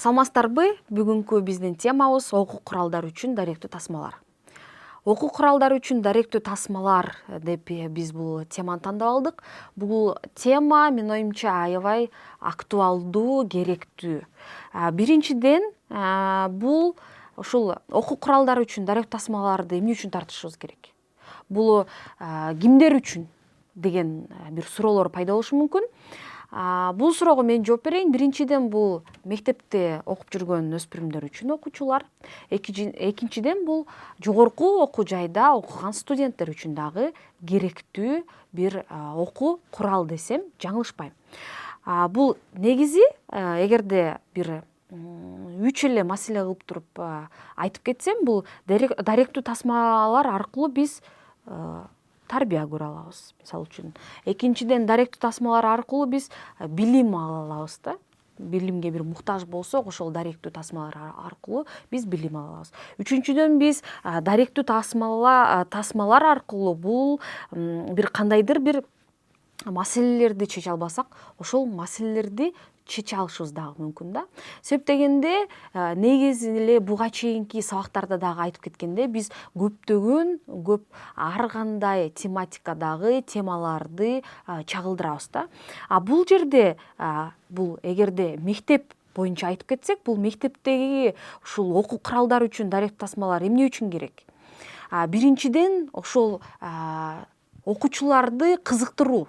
Саламатсыздарбы? Бүгүнкү биздин темабыз окуу куралдары үчүн даректүү тасмалар. Окуу куралдары үчүн даректүү тасмалар деп биз бул теманы тандап алдык. Бул тема менин оюмча аябай актуалдуу, керектүү. Биринчиден, бул ушул окуу куралдары үчүн даректүү тасмаларды эмне үчүн тартышыбыз керек? Бул кимдер үчүн деген бир суроолор пайда болушу мүмкүн. Бул суроого мен жооп берейин. Биринчиден, бул мектепте окуп жүргөн өспүрүмдөр үчүн, окуучулар. Экинчиден, бул жогорку окуу жайда окуган студенттер үчүн дагы керектүү бир окуу курал десем жаңылышпайм. Бул негизи, эгерде бир үч эле маселе кылып туруп айтып кетсем, бул даректүү тасмалар аркылуу биз тарбия көрө алабыз. Мисалы үчүн, экинчиден, даректүү тасмалар аркылуу биз билим ала алабыз да. Билимге бир муктаж болсок, ошол даректүү тасмалар аркылуу биз билим ала алабыз. Үчүнчүдөн, биз даректүү тасмалар аркылуу бул бир кандайдыр бир маселелерди чече албасак, ошол маселелерди чече алышыбыз дагы мүмкүн да. Себеп дегенде, негизи эле буга чейинки сабактарда дагы айтып кеткенде, биз көп ар кандай тематикадагы темаларды чагылдырабыз да. Бул жерде, бул эгерде мектеп боюнча айтып кетсек, бул мектептеги ушул окуу куралдары үчүн даректүү тасмалар эмне үчүн керек? Биринчиден, ошол окуучуларды кызыктыруу.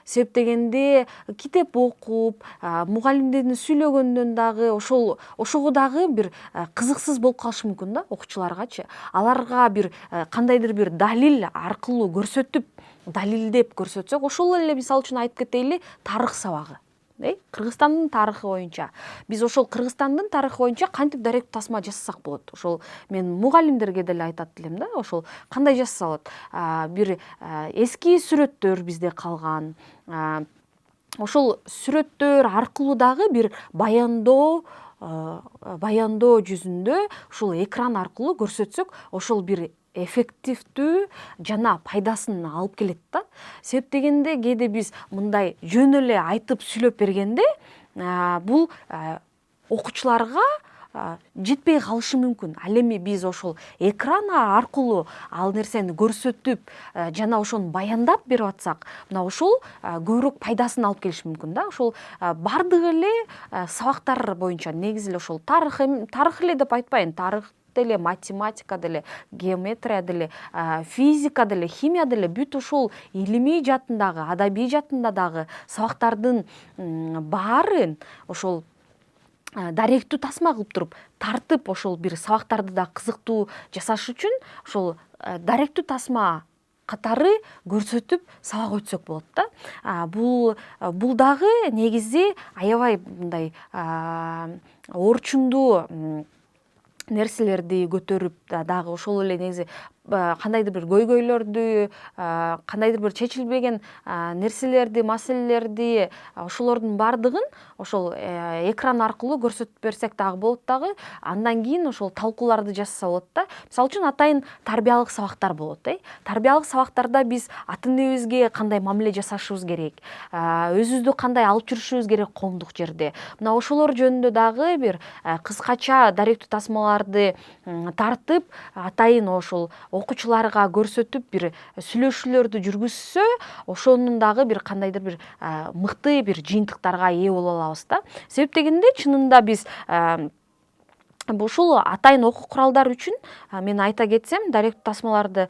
Себеп дегенде, китеп окуп, мугалимдердин сүйлөгөндөн дагы ошого дагы бир кызыксыз болуп калышы мүмкүн да, окуучуларгачы. Аларга бир кандайдыр бир далил аркылуу далилдеп көрсөтсөк, ошол эле мисалы үчүн айтып кетели, тарых сабагы. Кыргызстандын тарыхы боюнча. Биз ошол Кыргызстандын тарыхы боюнча кантип даректүү тасма жасасак болот? Ошол мен мугалимдерге деле айтат элем да, ошол кандай жасаса болот? Бир эски сүрөттөр бизде калган. Ошол сүрөттөр аркылуу дагы бир баяндоо жүзүндө ушул экран аркылуу көрсөтсөк, ошол бир эффективдүү жана пайдасын алып келет да. Себеп дегенде, кээде биз мындай жөн эле айтып сүйлөп бергенде, бул окуучуларга жетпей калышы мүмкүн. Ал эми биз ошол экран аркылуу ал нерсени көрсөтүп, жана ошону баяндап берип атсак, мына ошол көбүрөөк пайдасын алып келиши мүмкүн да. Ошол бардык эле сабактар боюнча, негизи эле ошол тарых эле деп айтпайын, тарых деле, математика деле, геометрия деле, физика деле, химия деле, бүт ушул илимий жаатындагы, адабий жаатында дагы сабактардын баарын ошол даректүү тасма кылып туруп тартып, ошол бир сабактарды да кызыктуу жасаш үчүн ошол даректүү тасма катары көрсөтүп сабак өтсөк болот да. Бул дагы негизи аябай мындай орчундуу нерселерди көтөрүп дагы ошол эле негизи кандайдыр бир көйгөйлөрдү, кандайдыр бир чечилбеген нерселерди, маселелерди, ошолордун бардыгын ошол экран аркылуу көрсөтүп берсек дагы болот дагы. Андан кийин ошол талкууларды жасаса болот да. Мисалы үчүн, атайын тарбиялык сабактар болот. Тарбиялык сабактарда биз ата энебизге кандай мамиле жасашыбыз керек, өзүбүздү кандай алып жүрүшүбүз керек коомдук жерде. Мына ошолор жөнүндө дагы бир кыскача даректүү тасмаларды тартып, атайын ошол окуучуларга көрсөтүп бир сүйлөшүүлөрдү жүргүзсө, ошонун дагы бир кандайдыр бир мыкты бир жыйынтыктарга ээ боло алабыз да. Себеп дегенде, чынында биз ушул атайын окуу куралдары үчүн мен айта кетсем, даректүү тасмаларды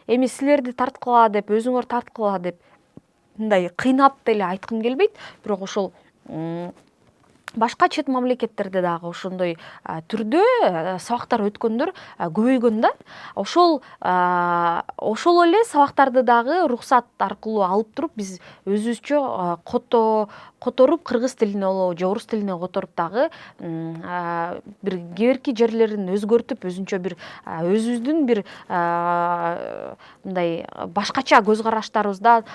эми силерди тарткыла деп, өзүңөр тарткыла деп мындай кыйнап деле айткым келбейт, бирок ошол башка чет мамлекеттерде дагы ошондой түрдө сабактар өткөндөр көбөйгөн да. Ошол эле сабактарды дагы рухсат аркылуу алып туруп, биз өзүбүзчө которуп, кыргыз тилине болобу же орус тилине которуп дагы бир кээ жерлерин өзгөртүп, өзүнчө бир өзүбүздүн бир мындай башкача көз караштарыбызда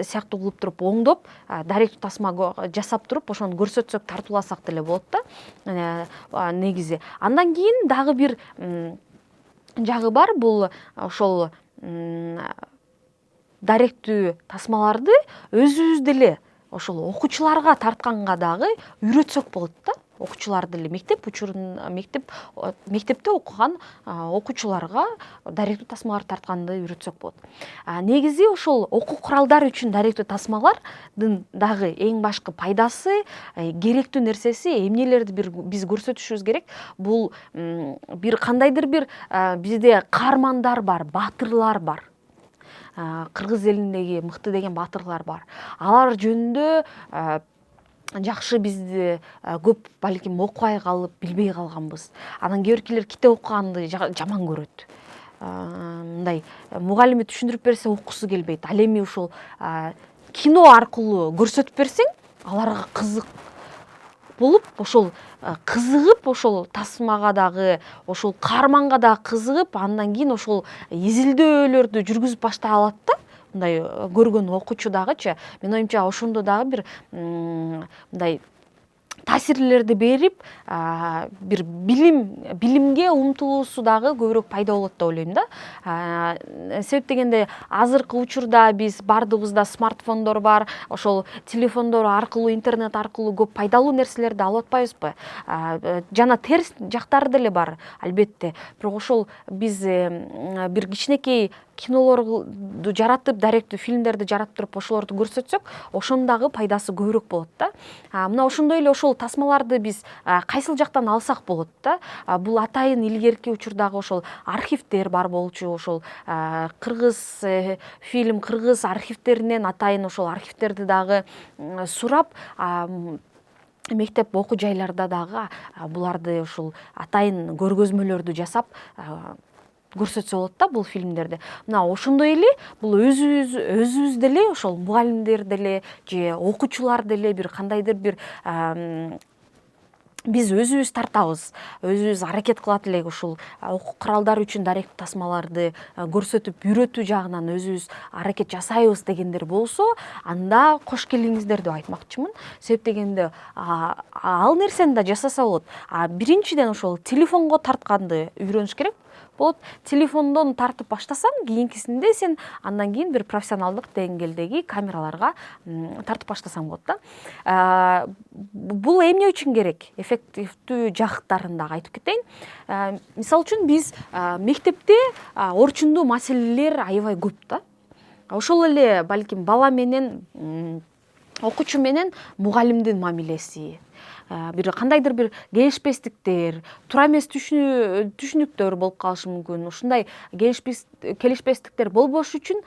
сыяктуу кылып туруп, оңдоп, даректүү тасма жасап туруп, ошону көрсөтсөк, тартууласак деле болот да, негизи. Андан кийин дагы бир жагы бар, бул ошол даректүү тасмаларды өзүбүз деле ошол окуучуларга тартканга дагы үйрөтсөк болот да. окуучулар деле мектепте окуган окуучуларга даректүү тасмалар тартканды үйрөтсөк болот. Негизи ошол окуу куралдары үчүн даректүү тасмалардын дагы эң башкы пайдасы, керектүү нерсеси эмнелерди биз көрсөтүшүбүз керек. Бул бир кандайдыр бир бизде каармандар бар, баатырлар бар. Кыргыз элиндеги мыкты деген баатырлар бар. Алар жөнүндө жакшы бизди көп балким окубай калып, билбей калганбыз. Анан кээ биркилер китеп окуганды жаман көрөт. Мындай мугалими түшүндүрүп берсе окугусу келбейт. Ал эми ушул кино аркылуу көрсөтүп берсең, аларга кызык болуп, ошол кызыгып, ошол тасмага дагы, ошол каарманга дагы кызыгып, андан кийин ошол изилдөөлөрдү жүргүзүп баштай алат да. Мындай көргөн окуучу дагычы, менин оюмча ошондо дагы бир мындай таасирлерди берип, бир билимге умтулуусу дагы көбүрөөк пайда болот деп ойлойм да. Себеп дегенде азыркы учурда биз баардыгыбызда смартфондор бар, ошол телефондор аркылуу, интернет аркылуу көп пайдалуу нерселерди алып атпайбызбы? Жана терс жактары деле бар, албетте. Бирок ошол биз бир кичинекей кинолорду жаратып, даректүү фильмдерди жаратып туруп ошолорду көрсөтсөк, ошонун дагы пайдасы көбүрөөк болот да. Мына ошондой эле ошол тасмаларды биз кайсыл жактан алсак болот да. Бул атайын илгерки учурдагы ошол архивдер бар болчу, ошол кыргыз фильм, кыргыз архивдеринен атайын ошол архивдерди дагы сурап, мектеп окуу жайларда дагы буларды ушул атайын көргөзмөлөрдү жасап көрсөтсө болот да бул фильмдерди. Мына ошондой эле бул өзүбүз деле, ошол мугалимдер деле же окуучулар деле бир кандайдыр бир биз өзүбүз тартабыз, өзүбүз аракет кылат элек ушул окуу куралдары үчүн даректүү тасмаларды көрсөтүп үйрөтүү жагынан өзүбүз аракет жасайбыз дегендер болсо, анда кош келиңиздер деп айтмакчымын. Себеп дегенде ал нерсени да жасаса болот. Биринчиден ошол телефонго тартканды үйрөнүш керек болот. Телефондон тартып баштасаң, кийинкисинде сен андан кийин бир профессионалдык деңгээлдеги камераларга тартып баштасаң болот да. Бул эмне үчүн керек? Эффективдүү жактарын дагы айтып кетейин. Мисалы үчүн биз мектепте орчундуу маселелер аябай көп да. Ошол эле балким бала менен окуучу менен мугалимдин мамилеси, бир кандайдыр бир келишпестиктер, туура эмес түшүнүктөр болуп калышы мүмкүн. Ушундай келишпестиктер болбош үчүн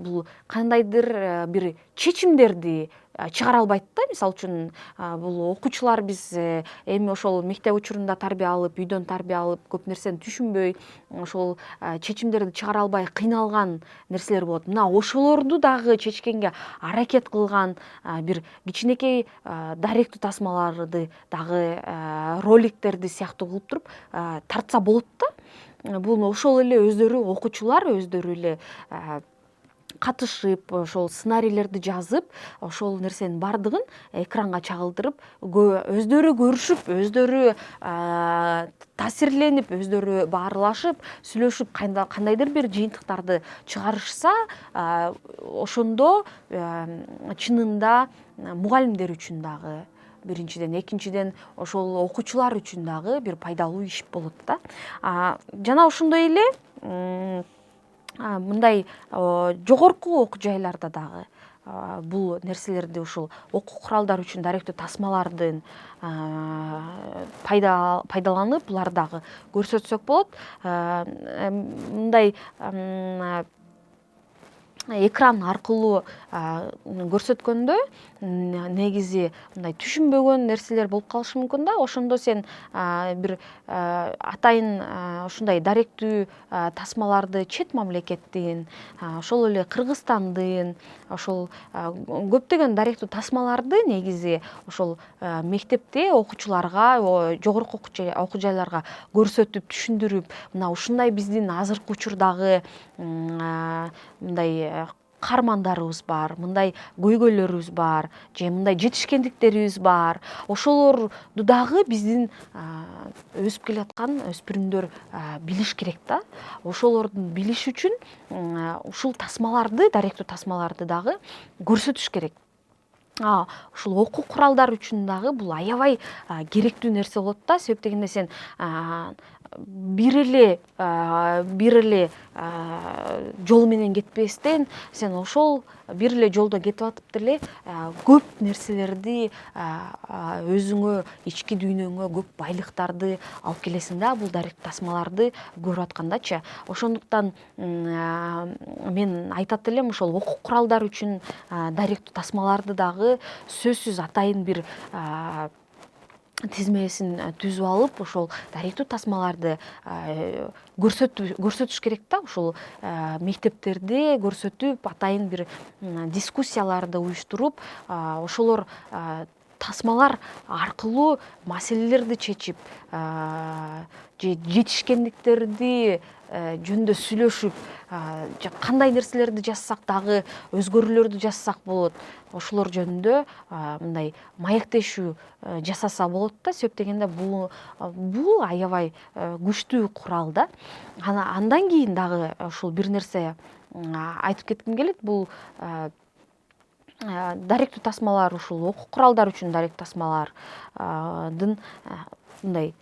бул кандайдыр бир чечимдерди чыгара албайт да. Мисалы үчүн бул окуучулар биз эми ошол мектеп учурунда тарбия алып, үйдөн тарбия алып, көп нерсени түшүнбөй, ошол чечимдерди чыгара албай кыйналган нерселер болот. Мына ошолорду дагы чечкенге аракет кылган бир кичинекей даректүү тасмаларды дагы роликтерди сыяктуу кылып туруп тартса болот да. Бул ошол эле өздөрү окуучулар өздөрү эле катышып, ошол сценарийлерди жазып, ошол нерсенин бардыгын экранга чагылдырып, өздөрү көрүшүп, өздөрү таасирленип, өздөрү баарлашып, сүйлөшүп, кандайдыр бир жыйынтыктарды чыгарышса, ошондо чынында мугалимдер үчүн дагы биринчиден, экинчиден ошол окуучулар үчүн дагы бир пайдалуу иш болот да. Жана ошондой эле мындай жогорку окуу жайларда дагы бул нерселерди, ушул окуу куралдары үчүн даректүү тасмалардын пайдаланып, булар дагы көрсөтсөк болот. Мындай экран аркылуу көрсөткөндө негизи мындай түшүнбөгөн нерселер болуп калышы мүмкүн да. Ошондо сен бир атайын ушундай даректүү тасмаларды чет мамлекеттин, ошол эле Кыргызстандын, ошол көптөгөн даректүү тасмаларды негизи ошол мектепте окуучуларга, жогорку окуу жайларга көрсөтүп, түшүндүрүп, мына ушундай биздин азыркы учурдагы мындай каармандарыбыз бар, мындай көйгөйлөрүбүз бар, же мындай жетишкендиктерибиз бар. Ошолорду дагы биздин өсүп келаткан өспүрүмдөр билиш керек да. Ошолордун билиши үчүн ушул тасмаларды, даректүү тасмаларды дагы көрсөтүш керек. ушул окуу куралдары үчүн дагы бул аябай керектүү нерсе болот да. Себеп дегенде сен бир эле жол менен кетпестен сен ошол бир эле жолдо кетип атып деле көп нерселерди өзүңө, ички дүйнөңө көп байлыктарды алып келесиң да, бул даректүү тасмаларды көрүп аткандачы. Ошондуктан мен айтат элем, ошол окуу куралдары үчүн даректүү тасмаларды дагы сөзсүз атайын бир тизмесин түзүп алып, ошол даректүү тасмаларды көрсөтүш керек да. Ушул мектептерде көрсөтүп, атайын бир дискуссияларды уюштуруп, ошолор тасмалар аркылуу маселелерди чечип, же жетишкендиктерди жөнүндө сүйлөшүп, кандай нерселерди жазсак дагы өзгөрүүлөрдү жазсак болот, ошолор жөнүндө мындай маектешүү жасаса болот да. Себеп дегенде бул аябай күчтүү курал да. Андан кийин дагы ушул бир нерсе айтып кетким келет. Бул даректүү тасмалар, ушул окуу куралдары үчүн даректүү тасмалардын мындай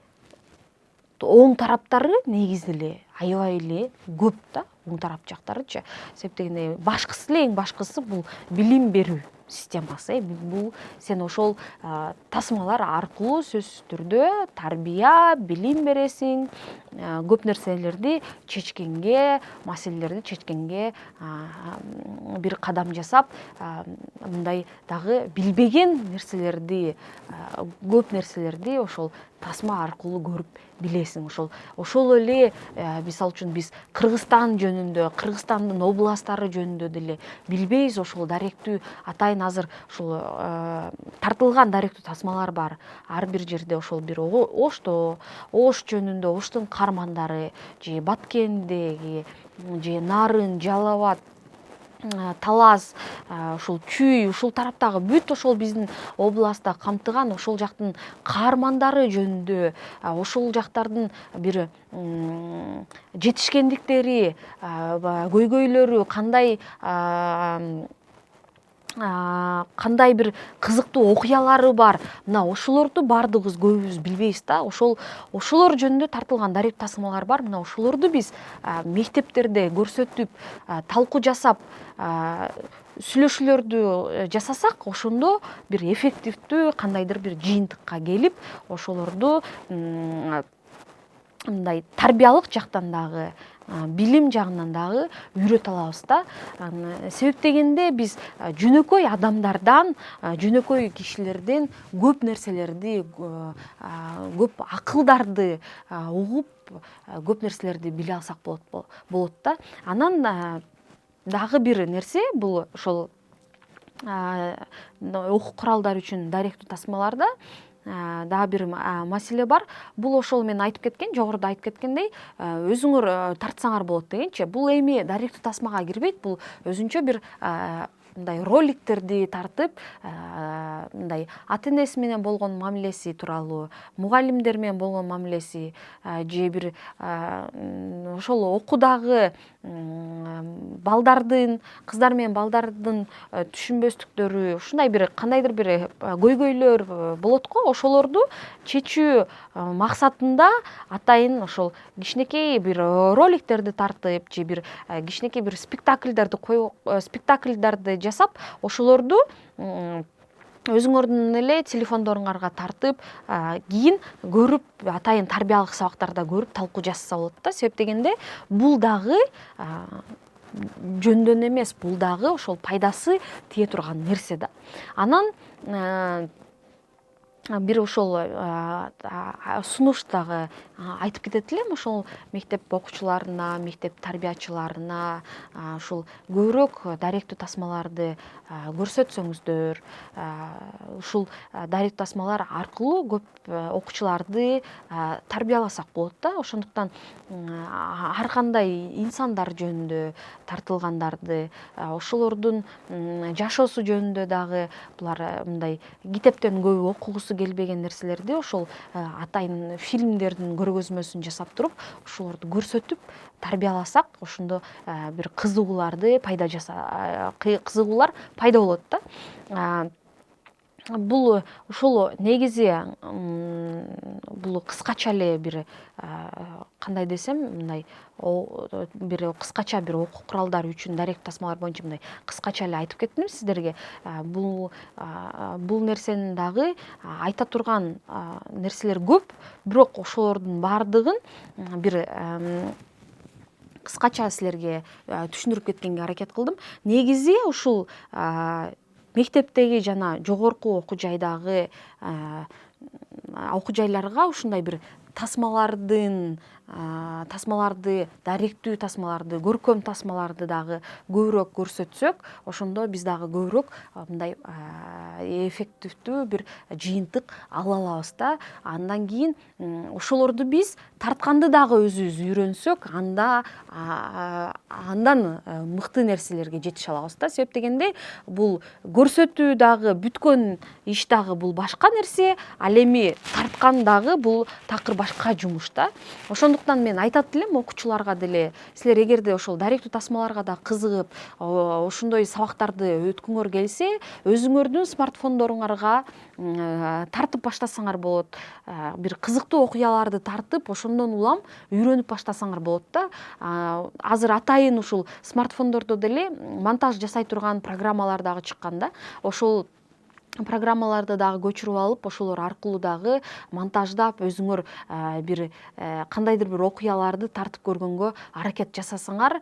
оң тараптары негизи эле аябай эле көп да, оң тарап жактарычы. Себеп дегенде башкысы эле, эң башкысы бул билим берүү системасы. Бул сен ошол тасмалар аркылуу сөзсүз түрдө тарбия, билим бересиң, көп нерселерди чечкенге, маселелерди чечкенге бир кадам жасап, мындай дагы билбеген нерселерди, көп нерселерди ошол тасма аркылуу көрүп билесиң. Ошол эле мисалы үчүн биз Кыргызстан жөнүндө, Кыргызстандын областтары жөнүндө деле билбейбиз. Ошол даректүү атайын азыр ушул тартылган даректүү тасмалар бар. Ар бир жерде ошол бир Ошто, Ош жөнүндө, Оштун каармандары, же Баткендеги, же Нарын, Жалал Абад, Талас, ушул Чүй, ушул тараптагы бүт ошол биздин областта камтыган ошол жактын каармандары жөнүндө, ошол жактардын бир жетишкендиктери, көйгөйлөрү кандай бир кызыктуу окуялары бар. Мына ошолорду баардыгыбыз көбүбүз билбейбиз да. Ошолор жөнүндө тартылган даректүү тасмалар бар. Мына ошолорду биз мектептерде көрсөтүп, талкуу жасап, сүйлөшүүлөрдү жасасак, ошондо бир эффективдүү кандайдыр бир жыйынтыкка келип, ошолорду мындай тарбиялык жактан дагы, билим жагынан дагы үйрөтө алабыз да. Себеп дегенде биз жөнөкөй адамдардан, жөнөкөй кишилерден көп нерселерди, көп акылдарды угуп, көп нерселерди биле алсак болот да. Анан дагы бир нерсе, бул ошол окуу куралдары үчүн даректүү тасмаларда дагы бир маселе бар. Бул ошол мен айтып кеткен, жогоруда айтып кеткендей, өзүңөр тартсаңар болот дегенчи. Бул эми даректүү тасмага кирбейт. Бул өзүнчө бир мындай роликтерди тартып, мындай ата энеси менен болгон мамилеси тууралуу, мугалимдер менен болгон мамилеси, же бир ошол окуудагы балдардын, кыздар менен балдардын түшүнбөстүктөрү, ушундай бир кандайдыр бир көйгөйлөр болот го, ошолорду чечүү максатында атайын ошол кичинекей бир роликтерди тартып, же бир кичинекей бир спектакльдарды жасап, ошолорду өзүңөрдүн эле телефондоруңарга тартып, кийин көрүп, атайын тарбиялык сабактарда көрүп, талкуу жасаса болот да. Себеп дегенде бул дагы жөндөн эмес, бул дагы ошол пайдасы тие турган нерсе да. Анан бир ошол сунуш дагы айтып кетет элем, ошол мектеп окуучуларына, мектеп тарбиячыларына ушул көбүрөөк даректүү тасмаларды көрсөтсөңүздөр, ушул даректүү тасмалар аркылуу көп окуучуларды тарбияласак болот да. Ошондуктан ар кандай инсандар жөнүндө тартылгандарды, ошолордун жашоосу жөнүндө дагы, булар мындай китептен көбү окугусу келбеген нерселерди ошол атайын фильмдердин көргөзмөсүн жасап туруп, ошолорду көрсөтүп тарбияласак, ошондо бир кызыгуулар пайда болот да. бул ушул негизи бул кыскача эле бир кандай десем мындай бир кыскача бир окуу куралдары үчүн даректүү тасмалар боюнча мындай кыскача эле айтып кеттим сиздерге. Бул нерсенин дагы айта турган нерселер көп, бирок ошолордун баардыгын бир кыскача силерге түшүндүрүп кеткенге аракет кылдым. Негизи ушул мектептеги жана жогорку окуу жайдагы окуу жайларга ушундай бир тасмаларды даректүү тасмаларды, көркөм тасмаларды дагы көбүрөөк көрсөтсөк, ошондо биз дагы көбүрөөк мындай эффективдүү бир жыйынтык ала алабыз да. Андан кийин ошолорду биз тартканды дагы өзүбүз үйрөнсөк, андан мыкты нерселерге жетише алабыз да. Себеп дегенде бул көрсөтүү дагы бүткөн иш дагы бул башка нерсе, ал эми тарткан дагы бул такыр башка жумуш да. Ошондуктан мен айтат элем окуучуларга деле, силер эгерде ошол даректүү тасмаларга да кызыгып, ошондой сабактарды өткүңөр келсе, өзүңөрдүн смартфондоруңарга тартып баштасаңар болот. Бир кызыктуу окуяларды тартып, ошондон улам үйрөнүп баштасаңар болот да. Азыр атайын ушул смартфондордо деле монтаж жасай турган программалар дагы чыккан да. Ошол программаларды дагы көчүрүп алып, ошолор аркылуу дагы монтаждап, өзүңөр бир кандайдыр бир окуяларды тартып көргөнгө аракет жасасаңар,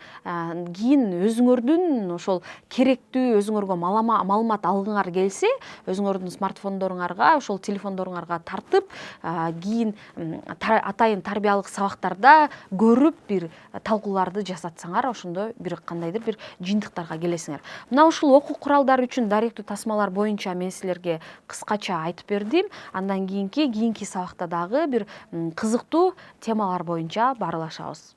кийин өзүңөрдүн ошол керектүү өзүңөргө маалымат алгыңар келсе, өзүңөрдүн смартфондоруңарга, ошол телефондоруңарга тартып, кийин атайын тарбиялык сабактарда көрүп, бир талкууларды жасатсаңар, ошондо бир кандайдыр бир жыйынтыктарга келесиңер. Мына ушул окуу куралдары үчүн даректүү тасмалар боюнча мен силерге кыскача айтып бердим. Андан кийинки сабакта дагы бир кызыктуу темалар боюнча баарлашабыз.